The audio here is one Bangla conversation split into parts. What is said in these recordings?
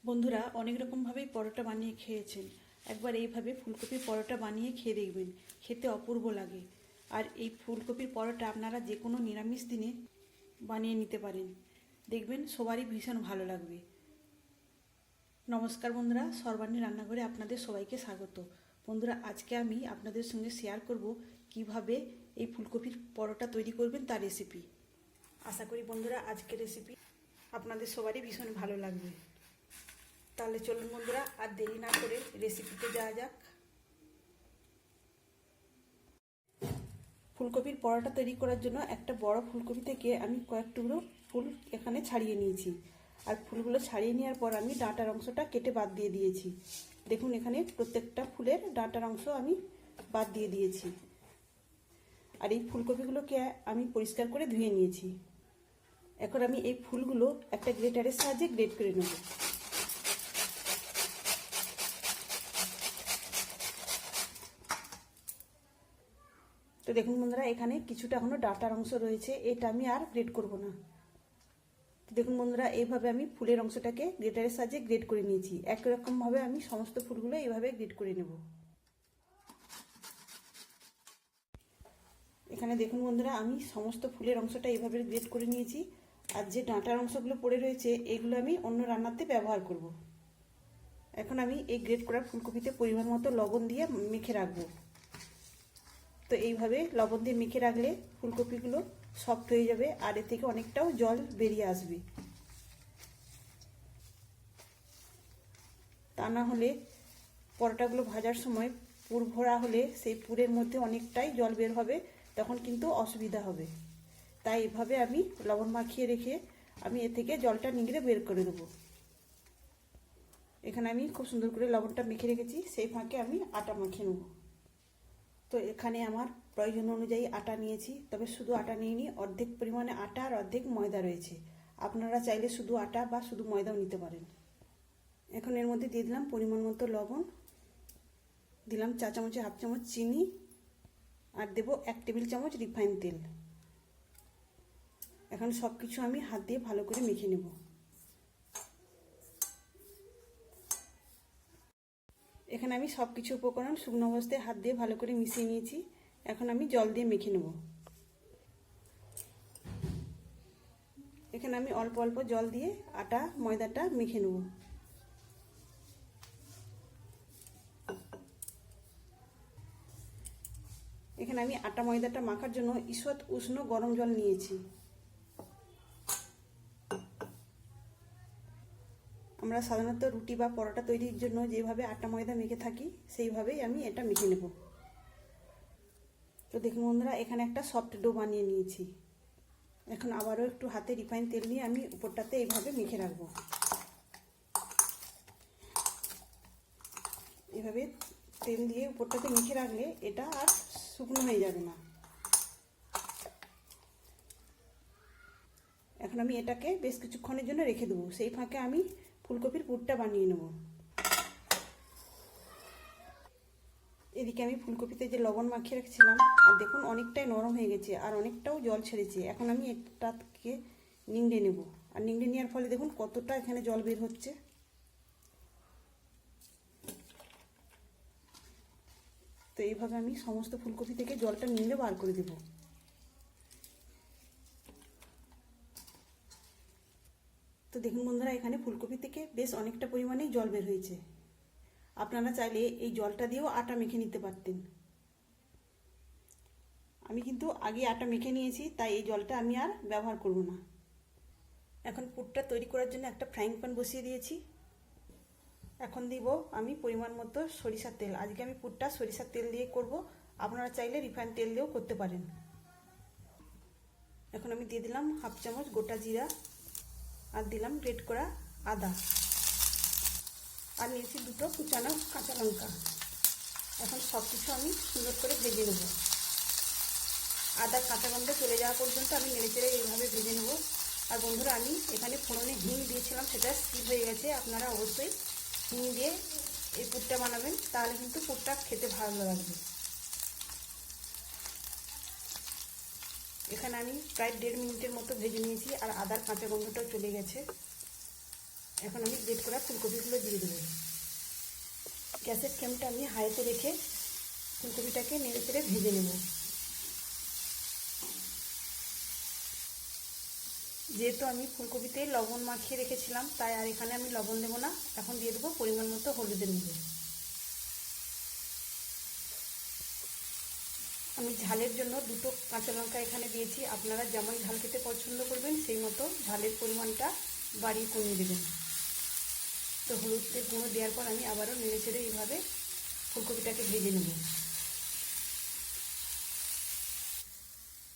বন্ধুরা অনেক রকমভাবেই পরোটা বানিয়ে খেয়েছেন। একবার এইভাবে ফুলকপির পরোটা বানিয়ে খেয়ে দেখবেন, খেতে অপূর্ব লাগে। আর এই ফুলকপির পরোটা আপনারা যে কোনো নিরামিষ দিনে বানিয়ে নিতে পারেন, দেখবেন সবারই ভীষণ ভালো লাগবে। নমস্কার বন্ধুরা, সর্বাণী রান্নাঘরে আপনাদের সবাইকে স্বাগত। বন্ধুরা, আজকে আমি আপনাদের সঙ্গে শেয়ার করব কিভাবে এই ফুলকপির পরোটা তৈরি করবেন তার রেসিপি। আশা করি বন্ধুরা আজকের রেসিপি আপনাদের সবারই ভীষণ ভালো লাগবে। তাহলে চলুন বন্ধুরা, আর দেরি না করে রেসিপিতে যাওয়া যাক। ফুলকপির পরোটা তৈরি করার জন্য একটা বড় ফুলকপি থেকে আমি কয়েক টুকরো ফুল এখানে ছাড়িয়ে নিয়েছি। আর ফুলগুলো ছাড়িয়ে নেওয়ার পর আমি ডাঁটার অংশটা কেটে বাদ দিয়ে দিয়েছি। দেখুন, এখানে প্রত্যেকটা ফুলের ডাঁটার অংশ আমি বাদ দিয়ে দিয়েছি। আর এই ফুলকপিগুলোকে আমি পরিষ্কার করে ধুয়ে নিয়েছি। এখন আমি এই ফুলগুলো একটা গ্রেটারের সাহায্যে গ্রেট করে নেব। তো দেখুন বন্ধুরা, এখানে কিছুটা এখনো ডাঁটার অংশ রয়েছে, এটা আমি আর গ্রেট করব না। তো দেখুন বন্ধুরা, এইভাবে আমি ফুলের অংশটাকে গ্রেটারের সাহায্যে গ্রেট করে নিয়েছি। একই রকমভাবে আমি সমস্ত ফুলগুলো এইভাবে গ্রেট করে নেব। এখানে দেখুন বন্ধুরা, আমি সমস্ত ফুলের অংশটা এইভাবে গ্রেট করে নিয়েছি। আর যে ডাঁটার অংশগুলো পড়ে রয়েছে এগুলো আমি অন্য রান্নাতে ব্যবহার করব। এখন আমি এই গ্রেট করা ফুলকপিতে পরিমাণ মতো লবণ দিয়ে মেখে রাখবো। তো এইভাবে লবণ দিয়ে মেখে রাখলে ফুলকপিগুলো সফট হয়ে যাবে আর এর থেকে অনেকটাও জল বেরিয়ে আসবে। তা না হলে পরোটাগুলো ভাজার সময় পুর ভরা হলে সেই পুরের মধ্যে অনেকটাই জল বের হবে, তখন কিন্তু অসুবিধা হবে। তাই এভাবে আমি লবণ মাখিয়ে রেখে আমি এর থেকে জলটা নিংড়ে বের করে দেবো। এখানে আমি খুব সুন্দর করে লবণটা মেখে রেখেছি, সেই ফাঁকে আমি আটা মাখিয়ে নেব। তো এখানে আমার প্রয়োজন অনুযায়ী আটা নিয়েছি, তবে শুধু আটা নিইনি, অর্ধেক পরিমাণে আটা আর অর্ধেক ময়দা রয়েছে। আপনারা চাইলে শুধু আটা বা শুধু ময়দাও নিতে পারেন। এখন এর মধ্যে দিয়ে দিলাম পরিমাণ মতো লবণ, দিলাম চা চামচে হাফ চামচ চিনি, আর দেব 1 টেবিল চামচ রিফাইন তেল। এখন সব কিছু আমি হাত দিয়ে ভালো করে মেখে নেব। এখানে আমি সব কিছু উপকরণ শুকনো অবস্থায় হাত দিয়ে ভালো করে মিশিয়ে নিয়েছি। এখন আমি জল দিয়ে মেখে নেব। এখানে আমি অল্প অল্প জল দিয়ে আটা ময়দাটা মেখে নেব। এখানে আমি আটা ময়দাটা মাখার জন্য ঈষৎ উষ্ণ গরম জল নিয়েছি। আমরা সাধারণত রুটি বা পরোটা তৈরির জন্য যেভাবে আটা ময়দা মেখে থাকি সেইভাবেই আমি এটা মেখে নেব। তো দেখুন বন্ধুরা, এখানে একটা সফট ডো বানিয়ে নিয়েছি। এখন আবারও একটু হাতে রিফাইন তেল নিয়ে আমি উপরটাতে এইভাবে মেখে রাখবো। এভাবে তেল দিয়ে উপরটাতে মেখে রাখলে এটা আর শুকনো হয়ে যাবে না। এখন আমি এটাকে বেশ কিছুক্ষণের জন্য রেখে দেবো। সেই ফাঁকে আমি ফুলকপির পুরটা বানিয়ে নেব। এদিকে আমি ফুলকপিতে যে লবণ মাখিয়ে রেখেছিলাম, আর দেখুন অনেকটাই নরম হয়ে গেছে আর অনেকটাও জল ছেড়েছে। এখন আমি এটাকে নিংড়ে নেব। আর নিংড়ে নেওয়ার ফলে দেখুন কতটা এখানে জল বের হচ্ছে। তো এইভাবে আমি সমস্ত ফুলকপি থেকে জলটা নিংড়ে বার করে দেব। তো দেখুন বন্ধুরা, এখানে ফুলকপি থেকে বেশ অনেকটা পরিমাণেই জল বের হয়েছে। আপনারা চাইলে এই জলটা দিয়েও আটা মেখে নিতে পারতেন। আমি কিন্তু আগে আটা মেখে নিয়েছি, তাই এই জলটা আমি আর ব্যবহার করব না। এখন পুরটা তৈরি করার জন্য একটা ফ্রাইং প্যান বসিয়ে দিয়েছি। এখন দিব আমি পরিমাণ মতো সরিষার তেল। আজকে আমি পুরটা সরিষার তেল দিয়ে করব, আপনারা চাইলে রিফাইন তেল দিয়েও করতে পারেন। এখন আমি দিয়ে দিলাম হাফ চামচ গোটা জিরা, আর দিলাম গ্রেট করা আদা, আর নিয়েছি দুটো কুচানো কাঁচা লঙ্কা। এখন সব কিছু আমি সুন্দর করে ভেজে নেব। আদার কাঁচা গন্ধ চলে যাওয়া পর্যন্ত আমি নেড়েচেড়ে এইভাবে ভেজে নেব। আর বন্ধুরা, আমি এখানে ফোড়নে হিং দিয়েছিলাম, সেটা স্কিপ হয়ে গেছে। আপনারা অবশ্যই হিং দিয়ে এই পুরটা বানাবেন, তাহলে কিন্তু পুরটা খেতে ভালো লাগবে। এখানে আমি প্রায় 1.5 মিনিটের মতো ভেজে নিয়েছি আর আদার কাঁচা গন্ধটাও চলে গেছে। এখন আমি গ্রেট করা ফুলকপিগুলো দিয়ে দেবো। গ্যাসের ফ্লেমটা আমি হাইতে রেখে ফুলকপিটাকে নেড়ে চেড়ে ভেজে নেব। যেহেতু আমি ফুলকপিতে লবণ মাখিয়ে রেখেছিলাম, তাই আর এখানে আমি লবণ দেবো না। এখন দিয়ে দেবো পরিমাণ মতো হলুদের গুঁড়ো। আমি ঝালের জন্য 2টো কাঁচা লঙ্কা এখানে দিয়েছি। আপনারা যেমন ঝাল খেতে পছন্দ করবেন সেই মতো ঝালের পরিমাণটা বাড়িয়ে কমিয়ে দেবেন। তো হলুদের গুঁড়ো দেওয়ার পর আমি আবারও নেড়ে চেড়ে এইভাবে ফুলকপিটাকে ভেজে নেব।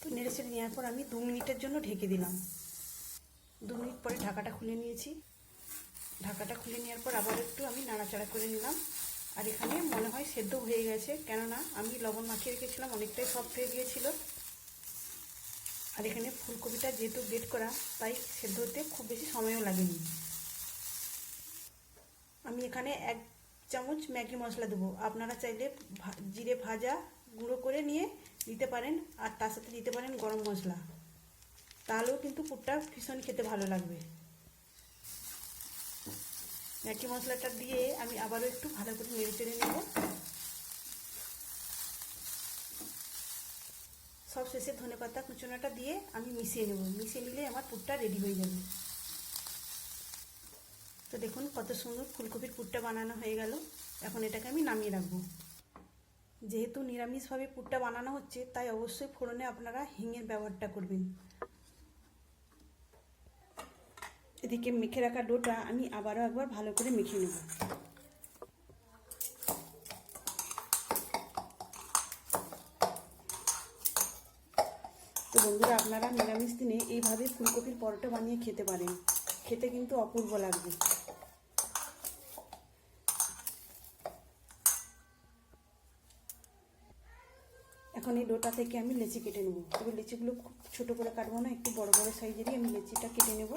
তো নেড়ে চেড়ে নেওয়ার পর আমি 2 মিনিটের জন্য ঢেকে দিলাম। 2 মিনিট পরে ঢাকাটা খুলে নিয়েছি। ঢাকাটা খুলে নেওয়ার পর আবার একটু আমি নাড়াচাড়া করে নিলাম। আর এখানে মনে হয় সেদ্ধ হয়ে গেছে, কেননা আমি লবণ মাখিয়ে রেখেছিলাম, অনেকটাই সফট হয়ে গিয়েছিল। আর এখানে ফুলকপিটা যেহেতু গ্রেট করা, তাই সেদ্ধ হতে খুব বেশি সময়ও লাগেনি। আমি এখানে 1 চামচ ম্যাগি মশলা দেবো। আপনারা চাইলে জিরে ভাজা গুঁড়ো করে নিয়ে দিতে পারেন, আর তার সাথে দিতে পারেন গরম মশলা, তাহলেও কিন্তু পুরটা ভীষণ খেতে ভালো লাগবে। ম্যাগি মশলাটা দিয়ে আমি আবারও একটু ভালো করে নেড়ে চেড়ে নেব। সব শেষে ধনেপাতা কুচোনাটা দিয়ে আমি মিশিয়ে নেব। মিশিয়ে নিলে আমার পুরটা রেডি হয়ে যাবে। তো দেখুন কত সুন্দর ফুলকপির পুরটা বানানো হয়ে গেল। এখন এটাকে আমি নামিয়ে রাখবো। যেহেতু নিরামিষভাবে পুরটা বানানো হচ্ছে, তাই অবশ্যই ফোড়নে আপনারা হিঙের ব্যবহারটা করবেন। এদিকে মেখে রাখা ডোটা আমি আবারও একবার ভালো করে মেখে নেব। তো বন্ধুরা, আপনারা নিরামিষ দিনে এইভাবে ফুলকপির পরোটা বানিয়ে খেতে পারেন। খেতে কিন্তু অপূর্ব লাগবে। এখন এই ডোটা থেকে আমি লেচি কেটে নেব। তবে লেচিগুলো খুব ছোটো করে কাটবো না, একটু বড় বড় সাইজেরই আমি লেচিটা কেটে নেব।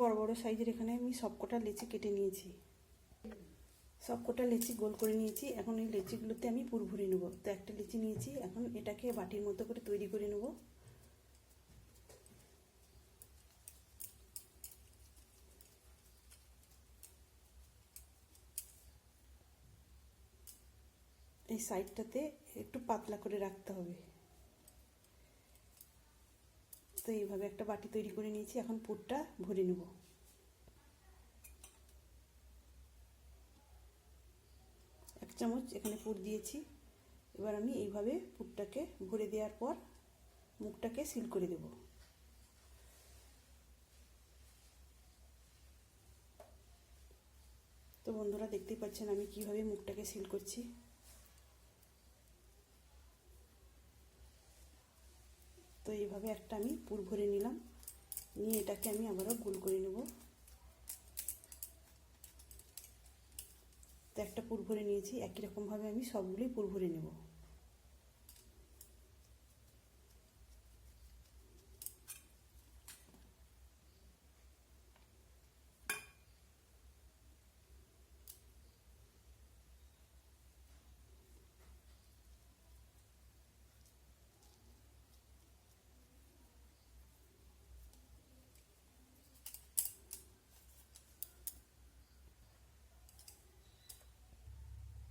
বড় বড় সাইজের এখানে আমি সবকটা লেচি কেটে নিয়েছি। সবকটা লেচি গোল করে নিয়েছি। এখন এই লেচিগুলোতে আমি পুর ভরে নেব। তো একটা লেচি নিয়েছি, এখন এটাকে বাটির মতো করে তৈরি করে নেব। এই সাইডটাতে একটু পাতলা করে রাখতে হবে। তো এইভাবে একটা বাটি তৈরি করে নিয়েছি। এখন পুরটা ভরে নেব। এক চামচ এখানে পুর দিয়েছি। এবার আমি এইভাবে পুরটাকে ভরে দেওয়ার পর মুখটাকে সিল করে দেব। তো বন্ধুরা, দেখতেই পাচ্ছেন আমি কিভাবে মুখটাকে সিল করছি। তো এইভাবে একটা আমি পুর ভরে নিলাম। নিয়ে এটাকে আমি আবারও গোল করে নেব। তো একটা পুর ভরে নিয়েছি, একই রকমভাবে আমি সবগুলোই পুর ভরে নেব।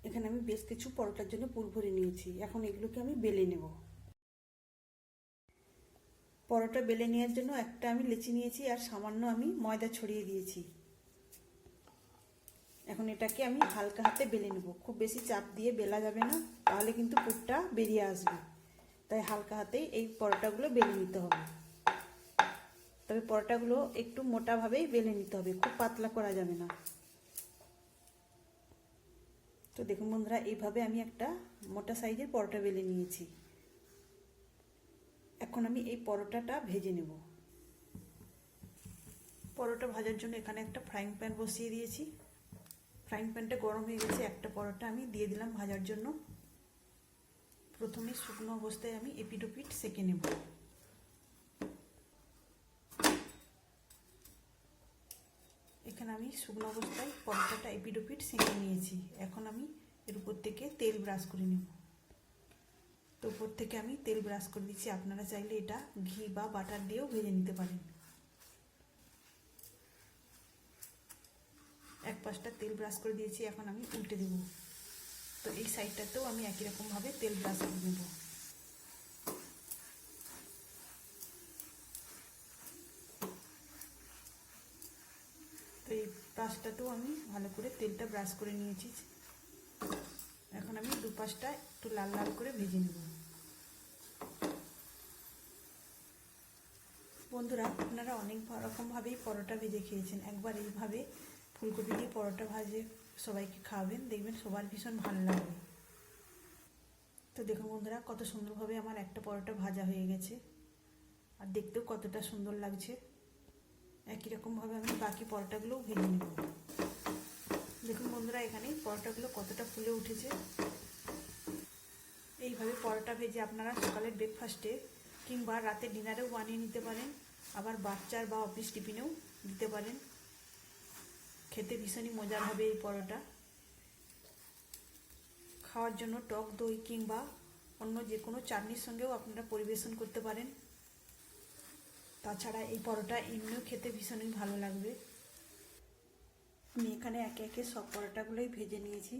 এখানে আমি বেশ কিছু পরোটার জন্য পুর ভরে নিয়েছি। এখন এগুলোকে আমি বেলে নেব। পরোটা বেলে নেওয়ার জন্য একটা আমি লেচি নিয়েছি, আর সামান্য আমি ময়দা ছড়িয়ে দিয়েছি। এখন এটাকে আমি হালকা হাতে বেলে নেব। খুব বেশি চাপ দিয়ে বেলা যাবে না, তাহলে কিন্তু পুরটা বেরিয়ে আসবে। তাই হালকা হাতেই এই পরোটাগুলো বেলে নিতে হবে। তবে পরোটাগুলো একটু মোটাভাবেই বেলে নিতে হবে, খুব পাতলা করা যাবে না। তো দেখুন বন্ধুরা, এইভাবে আমি একটা মোটা সাইজের পরোটা বেলে নিয়েছি। এখন আমি এই পরোটাটা ভেজে নেব। পরোটা ভাজার জন্য এখানে একটা ফ্রাইং প্যান বসিয়ে দিয়েছি। ফ্রাইং প্যানটা গরম হয়ে গেছে। একটা পরোটা আমি দিয়ে দিলাম ভাজার জন্য। প্রথমে শুকনো অবস্থায় আমি এপিট ওপিট সেঁকে নেব। এখানে আমি শুকনো অবস্থায় পরোটাটা এপিট ওপিট সেঁকে নিয়েছি। এখন আমি এর উপর থেকে তেল ব্রাশ করে নেব। তো উপর থেকে আমি তেল ব্রাশ করে দিচ্ছি। আপনারা চাইলে এটা ঘি বা বাটার দিয়েও ভেজে নিতে পারেন। পাশটা তেল ব্রাশ করে দিয়েছি, এখন আমি উল্টে দেবো। তো এই সাইডটাতেও আমি একই রকমভাবে তেল ব্রাশ করে দেব। তো এই পাশটাতেও আমি ভালো করে তেলটা ব্রাশ করে নিয়েছি। এখন আমি দুপাশটা একটু লাল লাল করে ভেজে নেব। বন্ধুরা, আপনারা অনেক রকমভাবেই পরোটা ভেজে খেয়েছেন, একবার এইভাবে ফুলকপি দিয়ে পরোটা ভাজে সবাইকে খাওয়াবেন, দেখবেন সবার ভীষণ ভালো লাগবে। তো দেখুন বন্ধুরা, কত সুন্দরভাবে আমার একটা পরোটা ভাজা হয়ে গেছে, আর দেখতেও কতটা সুন্দর লাগছে। একই রকমভাবে আমি বাকি পরোটাগুলোও ভেজে নেব। দেখুন বন্ধুরা, এখানে পরোটাগুলো কতটা ফুলে উঠেছে। এইভাবে পরোটা ভেজে আপনারা সকালের ব্রেকফাস্টে কিংবা রাতে ডিনারেও বানিয়ে নিতে পারেন, আবার বাচ্চার বা অফিস টিফিনেও দিতে পারেন। খেতে ভীষণই মজার হবে এই পরোটা। খাওয়ার জন্য টক দই কিংবা অন্য যে কোনো চাটনির সঙ্গেও আপনারা পরিবেশন করতে পারেন। তাছাড়া এই পরোটা এমনিও খেতে ভীষণই ভালো লাগবে। আমি এখানে একে একে সব পরোটাগুলোই ভেজে নিয়েছি।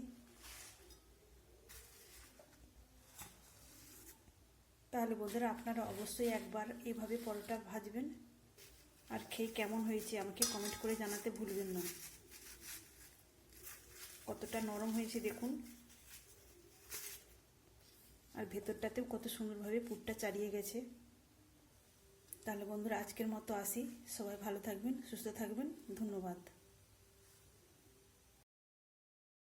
তাহলে বন্ধুরা, আপনারা অবশ্যই একবার এভাবে পরোটা ভাজবেন, আর খেয়ে কেমন হয়েছে আমাকে কমেন্ট করে জানাতে ভুলবেন না। কতটা নরম হয়েছে দেখুন, আর ভেতরটাতেও কত সুন্দরভাবে পুরটা চাড়িয়ে গেছে। তাহলে বন্ধুরা, আজকের মতো আসি। সবাই ভালো থাকবেন, সুস্থ থাকবেন। ধন্যবাদ।